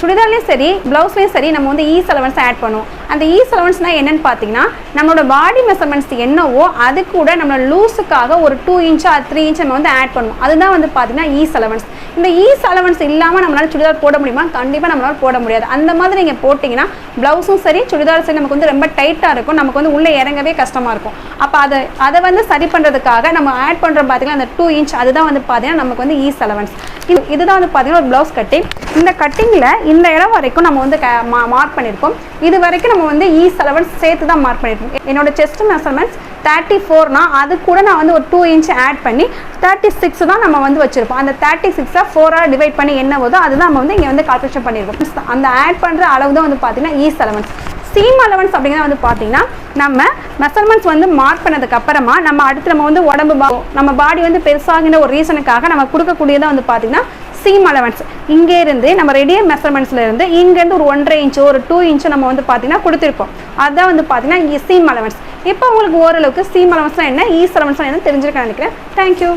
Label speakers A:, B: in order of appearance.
A: சுடிதார்லேயும் சரி ப்ளவுஸ்லேயும் சரி நம்ம வந்து ஈஸ் அலவன்ஸ் ஆட் பண்ணுவோம். அந்த ஈஸ் அலவன்ஸ்னால் என்னென்னு பார்த்தீங்கன்னா நம்மளோட பாடி மெஷர்மெண்ட்ஸ் என்னவோ அது கூட நம்மளோட லூஸுக்காக ஒரு 2 இன்ச் 3 இன்ச் நம்ம வந்து ஆட் பண்ணுவோம். அதுதான் வந்து பார்த்தீங்கன்னா ஈஸ் அலவன்ஸ். இந்த ஈஸ் அலவன்ஸ் இல்லாமல் நம்மளால் சுடிதார் போட முடியுமா? கண்டிப்பாக நம்மளால் போட முடியாது. அந்த மாதிரி நீங்கள் போட்டிங்கன்னா ப்ளவுஸும் சரி சுடிதாரும் சரி நமக்கு வந்து ரொம்ப டைட்டாக இருக்கும், நமக்கு வந்து உள்ளே இறங்கவே கஷ்டமாக இருக்கும். அப்போ அதை வந்து சரி பண்ணுறதுக்காக நம்ம ஆட் பண்ணுறோம் பார்த்தீங்கன்னா அந்த 2 இன்ச் அதுதான் வந்து பார்த்தீங்கன்னா நமக்கு வந்து ஈஸ் அலவன்ஸ். இதுதான் வந்து பார்த்தீங்கன்னா ஒரு ப்ளவுஸ் கட்டிங். இந்த கட்டிங்கில் இந்த இடம் வரைக்கும் நம்ம வந்து மார்க் பண்ணியிருக்கோம். இது வரைக்கும் நம்ம வந்து ஈஸ் அலவன்ஸ் சேர்த்து தான் மார்க் பண்ணியிருக்கோம். என்னோட செஸ்ட் மெஷர்மெண்ட்ஸ் 34னா அது கூட நான் வந்து ஒரு 2 இன்ச் ஆட் பண்ணி 36 தான் நம்ம வந்து வச்சுருப்போம். அந்த 36 4ஆல் டிவைட் பண்ணி என்ன போதோ அதுதான் நம்ம வந்து இங்கே வந்து கால்குலேஷன் பண்ணியிருக்கோம். அந்த ஆட் பண்ணுற அளவு தான் வந்து பார்த்தீங்கன்னா ஈஸ் அலவன்ஸ். சீம் அலவன்ஸ் அப்படிங்கிறது வந்து பார்த்தீங்கன்னா நம்ம மெஷர்மெண்ட்ஸ் வந்து மார்க் பண்ணதுக்கு அப்புறமா நம்ம அடுத்து நம்ம வந்து நம்ம பாடி வந்து பெருசாகிற ஒரு ரீசனுக்காக நம்ம கொடுக்கக்கூடியதான் வந்து பார்த்தீங்கன்னா சீம் அலவன்ஸ். இங்கேருந்து நம்ம ரெடியர் மெஷர்மெண்ட்ஸில் இருந்து இங்கேருந்து ஒரு 1.5 இன்ச்சோ ஒரு 2 இன்ச்சோ நம்ம வந்து பார்த்தீங்கன்னா கொடுத்துருப்போம். அதுதான் வந்து பார்த்தீங்கன்னா இங்கே சீம் அலவன்ஸ். இப்போ உங்களுக்கு ஓரளவுக்கு சீம் அலவன்ஸ்லாம் என்ன ஈஸ் அலவன்ஸ்லாம் என்ன தெரிஞ்சிருக்கேன்னு நினைக்கிறேன். தேங்க்யூ.